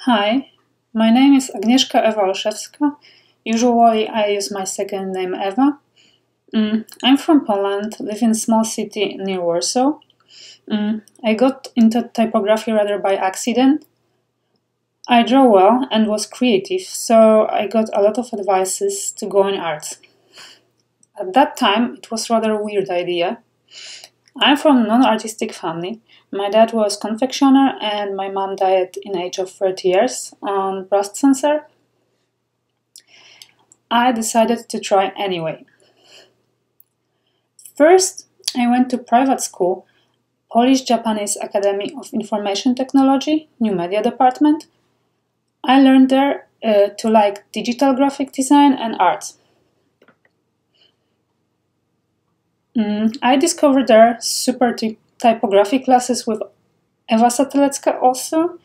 Hi, my name is Agnieszka Ewa Olszewska. Usually I use my second name Eva. I'm from Poland, live in a small city near Warsaw. I got into typography rather by accident. I draw well and was creative, so I got a lot of advices to go in art. At that time, it was rather a weird idea. I'm from a non-artistic family. My dad was confectioner and my mom died in age of 30 years on breast cancer. I decided to try anyway. First, I went to private school, Polish-Japanese Academy of Information Technology, New Media Department. I learned there to like digital graphic design and art. I discovered there super typography classes with Ewa Satelecka also.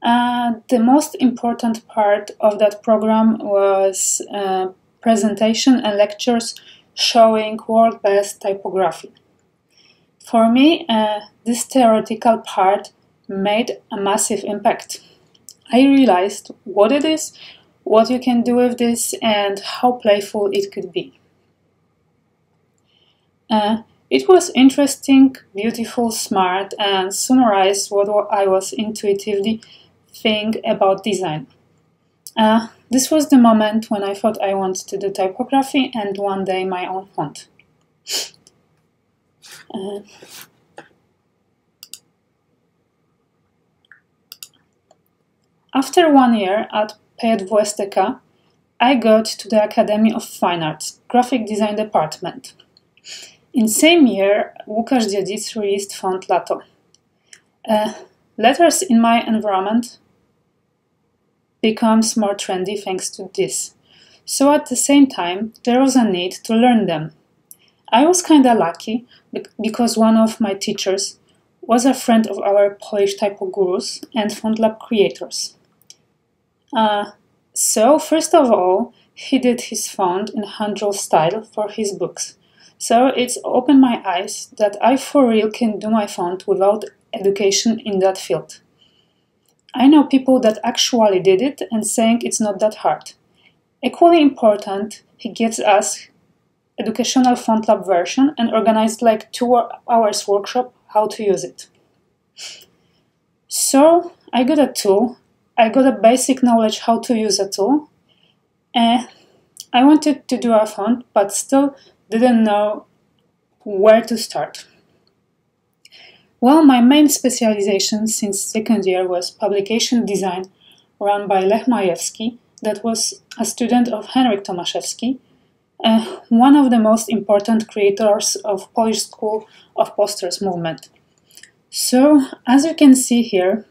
The most important part of that program was presentation and lectures showing world-best typography. For me, this theoretical part made a massive impact. I realized what it is, what you can do with this, and how playful it could be. It was interesting, beautiful, smart, and summarized what I was intuitively thinking about design. This was the moment when I thought I wanted to do typography and one day my own font. After 1 year at PWSTK, I got to the Academy of Fine Arts, Graphic Design Department. In same year, Łukasz Dziedzic released Fortinbrasion. Letters in my environment becomes more trendy thanks to this. So at the same time, there was a need to learn them. I was kinda lucky because one of my teachers was a friend of our Polish typo gurus and font lab creators. So first of all, he did his font in hand-drawn style for his books. So it's opened my eyes that I for real can do my font without education in that field. I know people that actually did it and saying it's not that hard. Equally important, he gives us educational font lab version and organized like 2 hours workshop how to use it. So I got a tool, I got a basic knowledge how to use a tool. I wanted to do a font, but still didn't know where to start. Well, my main specialization since second year was publication design run by Lech Majewski, that was a student of Henryk Tomaszewski, one of the most important creators of Polish School of Posters movement. So, as you can see here,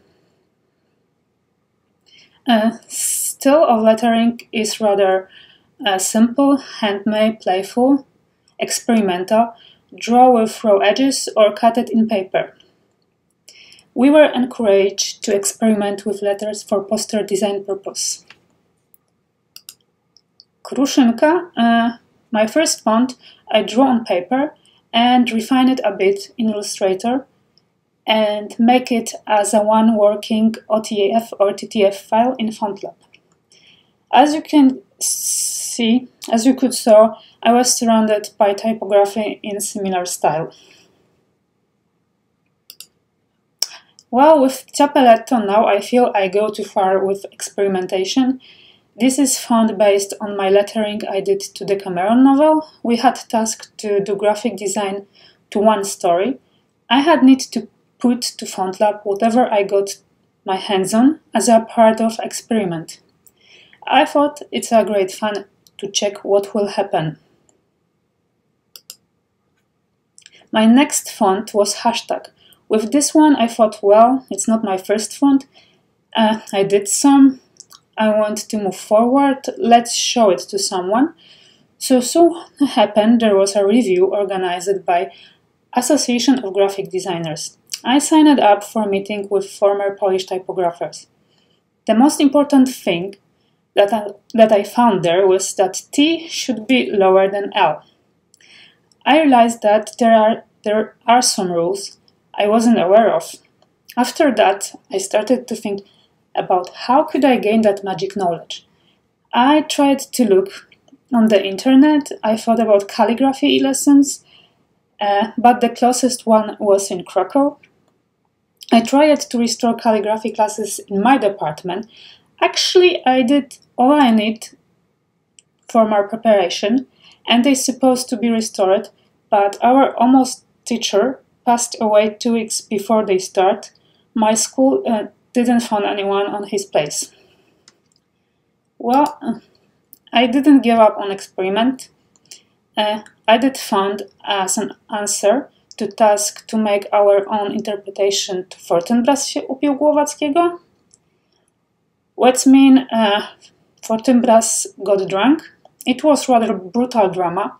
style of lettering is rather simple, handmade, playful, experimental, draw with raw edges or cut it in paper. We were encouraged to experiment with letters for poster design purpose. Kruszynka, my first font, I drew on paper and refine it a bit in Illustrator and make it as a one working OTF or TTF file in FontLab. As you could see, I was surrounded by typography in similar style. Well, with Chapalato now I feel I go too far with experimentation. This is font based on my lettering I did to the Cameron novel. We had tasked to do graphic design to one story. I had need to put to FontLab whatever I got my hands on as a part of experiment. I thought it's a great fun to check what will happen. My next font was Hashtag. With this one I thought, well, it's not my first font. I did some. I want to move forward. Let's show it to someone. So happened there was a review organized by Association of Graphic Designers. I signed up for a meeting with former Polish typographers. The most important thing that I found there was that T should be lower than L. I realized that there are some rules I wasn't aware of. After that, I started to think, about how could I gain that magic knowledge. I tried to look on the internet. I thought about calligraphy lessons, but the closest one was in Krakow. I tried to restore calligraphy classes in my department. Actually, I did all I need for my preparation, and they're supposed to be restored, but our almost teacher passed away 2 weeks before they start. My school didn't find anyone on his place. Well, I didn't give up on experiment. I did find as an answer to task to make our own interpretation to Fortinbras się upił Głowackiego. What mean Fortinbras got drunk? It was rather brutal drama.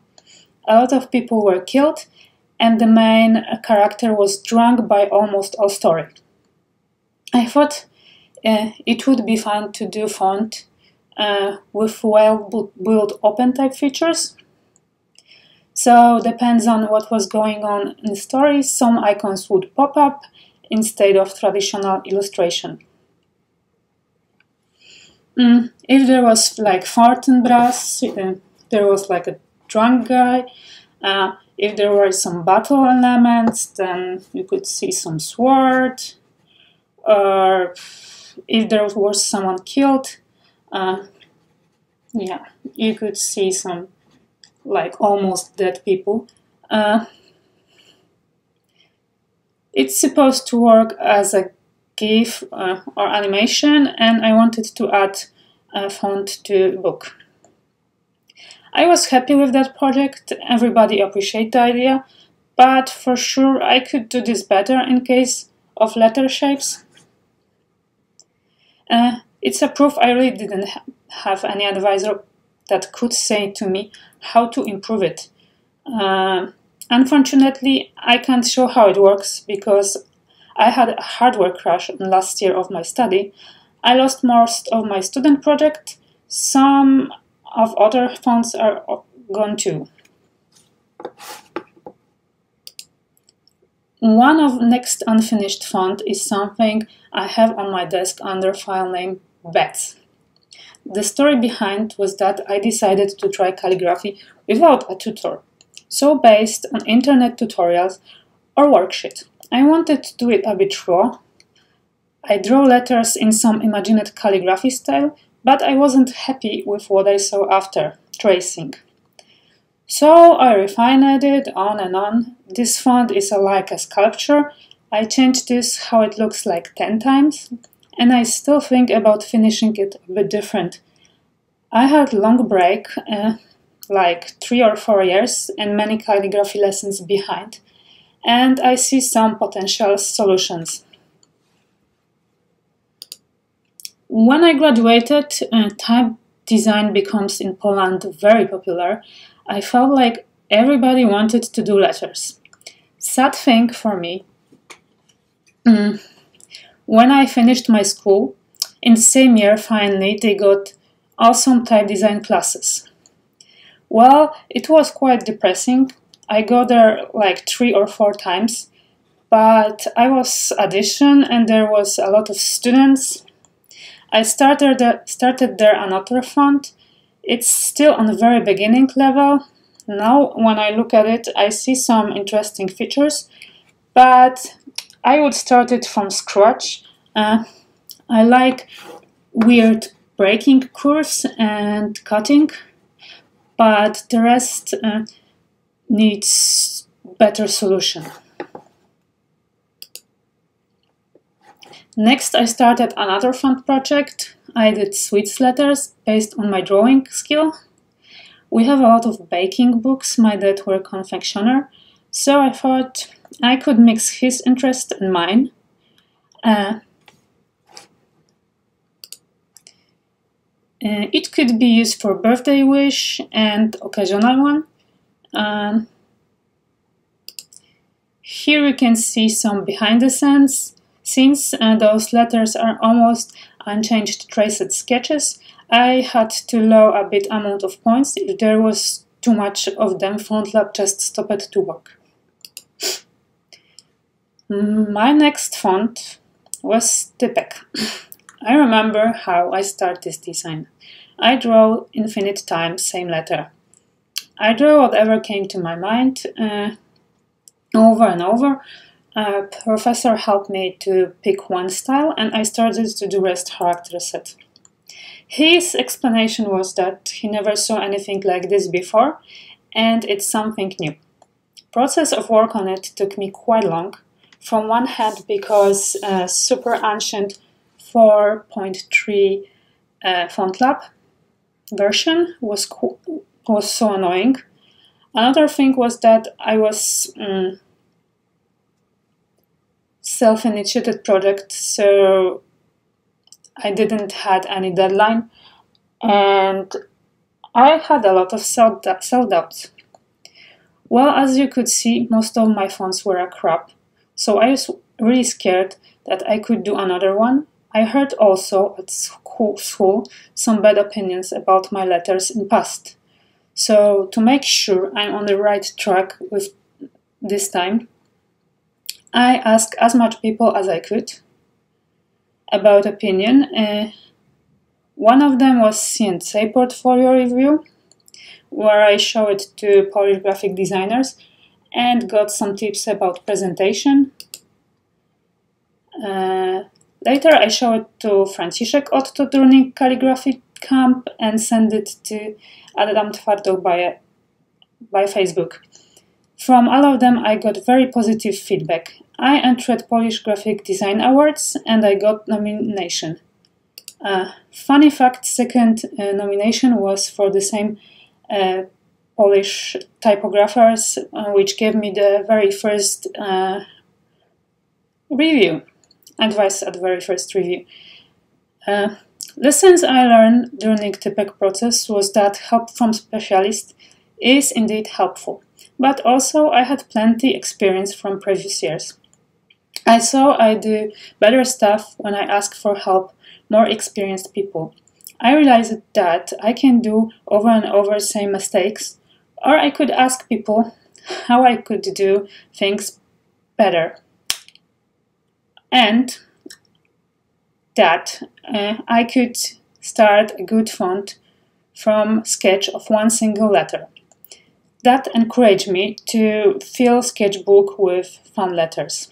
A lot of people were killed, and the main character was drunk by almost all story. I thought it would be fun to do font with well-built OpenType features. So depends on what was going on in the story, some icons would pop up instead of traditional illustration. If there was like Fortinbras, there was like a drunk guy. If there were some battle elements, then you could see some sword. Or if there was someone killed, yeah, you could see some like almost dead people. It's supposed to work as a GIF or animation, and I wanted to add a font to the book. I was happy with that project. Everybody appreciated the idea, but for sure I could do this better in case of letter shapes. It's a proof I really didn't have any advisor that could say to me how to improve it. Unfortunately, I can't show how it works because I had a hardware crash in last year of my study. I lost most of my student project. Some of other fonts are gone too. One of next unfinished font is something I have on my desk under file name Bets. The story behind was that I decided to try calligraphy without a tutor, so based on internet tutorials or worksheet. I wanted to do it a bit raw. I draw letters in some imagined calligraphy style, but I wasn't happy with what I saw after tracing. So I refined it on and on. This font is like a sculpture. I changed this how it looks like 10 times, and I still think about finishing it a bit different. I had a long break, like 3 or 4 years, and many calligraphy lessons behind, and I see some potential solutions. When I graduated, type design becomes in Poland very popular. I felt like everybody wanted to do letters. Sad thing for me, when I finished my school, in the same year finally they got awesome type design classes. Well, it was quite depressing. I got there like 3 or 4 times, but I was audition and there was a lot of students. I started there another font. It's still on the very beginning level. Now when I look at it, I see some interesting features, but I would start it from scratch. I like weird breaking curves and cutting, but the rest needs better solution. Next, I started another font project. I did Sweets letters based on my drawing skill. We have a lot of baking books. My dad were confectioner, so I thought I could mix his interest and mine. It could be used for birthday wish and occasional one. Here you can see some behind the scenes. Since those letters are almost unchanged traced sketches, I had to lower a bit amount of points. If there was too much of them, FontLab just stopped to work. My next font was Typek. I remember how I start this design. I draw infinite times same letter. I draw whatever came to my mind over and over. A professor helped me to pick one style and I started to do rest character set. His explanation was that he never saw anything like this before and it's something new. Process of work on it took me quite long. From one hand because super ancient 4.3 font lab version was so annoying. Another thing was that I was self-initiated project, so I didn't had any deadline and I had a lot of self-doubt. Well, as you could see, most of my fonts were a crap, so I was really scared that I could do another one. I heard also at school some bad opinions about my letters in past. So to make sure I'm on the right track with this time, I asked as much people as I could about opinion. One of them was CNC portfolio review, where I showed it to Polish graphic designers and got some tips about presentation. Later I showed it to Franciszek Otto during Calligraphy camp and sent it to Adam Twardog by Facebook. From all of them I got very positive feedback. I entered Polish Graphic Design Awards and I got nomination. Funny fact, second nomination was for the same Polish typographers, which gave me the very first review, advice at the very first review. Lessons I learned during the typography process was that help from specialists is indeed helpful, but also I had plenty experience from previous years. I saw I do better stuff when I ask for help more experienced people. I realized that I can do over and over same mistakes, or I could ask people how I could do things better. And that I could start a good font from sketch of one single letter. That encouraged me to fill sketchbook with fun letters.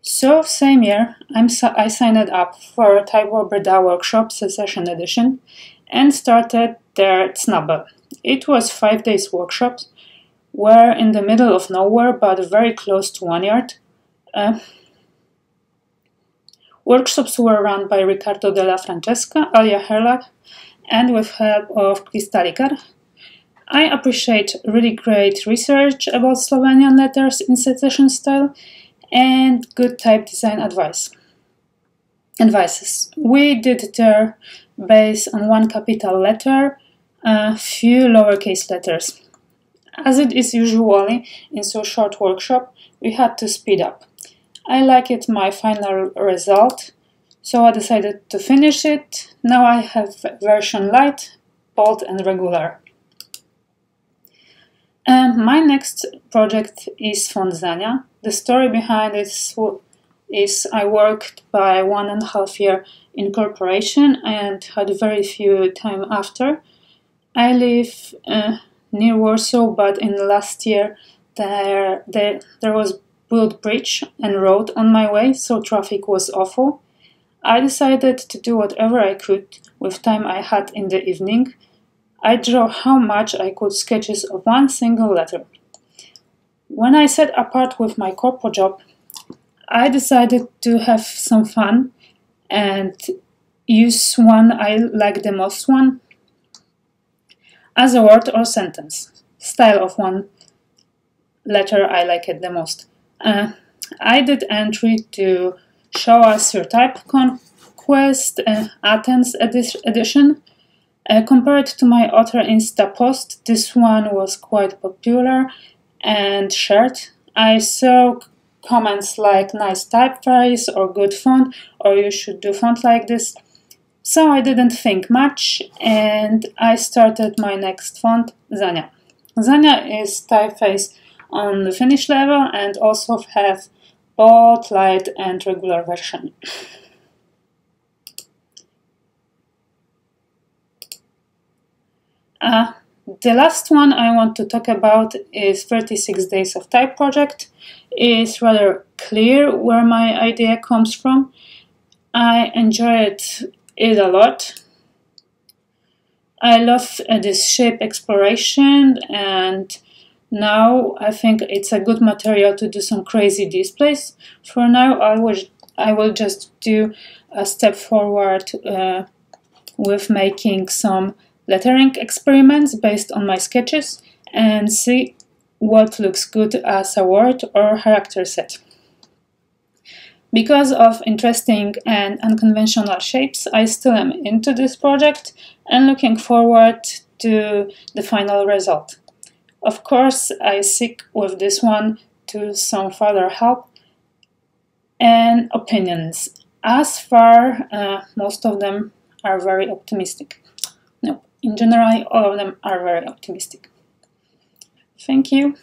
So, same year, I signed up for a typography workshop, Secession Edition, and started their Snubble. It was 5 days workshop, were in the middle of nowhere, but very close to Vineyard. Workshops were run by Riccardo della Francesca, Alia Herlach, and with help of Kristalicar. I appreciate really great research about Slovenian letters in Secession style, and good type design advices. We did their based on one capital letter, a few lowercase letters. As it is usually in so short workshop, we had to speed up. I liked my final result, so I decided to finish it. Now I have version light, bold and regular. My next project is Fontzania. The story behind it is I worked by 1.5 years in corporation and had very few time after. I live near Warsaw, but in the last year there was built bridge and road on my way, so traffic was awful. I decided to do whatever I could with time I had in the evening. I drew how much I could sketches of one single letter. When I set apart with my corporate job, I decided to have some fun and use one I like the most one as a word or sentence, style of one letter I like it the most. I did entry to Show Us Your Type Conquest Athens edition. Compared to my other Insta post, this one was quite popular and shared. I saw comments like nice typeface or good font or you should do font like this. So I didn't think much and I started my next font, Zania. Zania is typeface on the finish level and also have bold, light and regular version. The last one I want to talk about is 36 Days of Type project. It's rather clear where my idea comes from. I enjoyed it a lot. I love this shape exploration, and now I think it's a good material to do some crazy displays. For now, I will just do a step forward with making some lettering experiments based on my sketches and see what looks good as a word or character set. Because of interesting and unconventional shapes, I still am into this project and looking forward to the final result. Of course, I seek with this one to some further help and opinions. As far, most of them are very optimistic. No, in general, all of them are very optimistic. Thank you.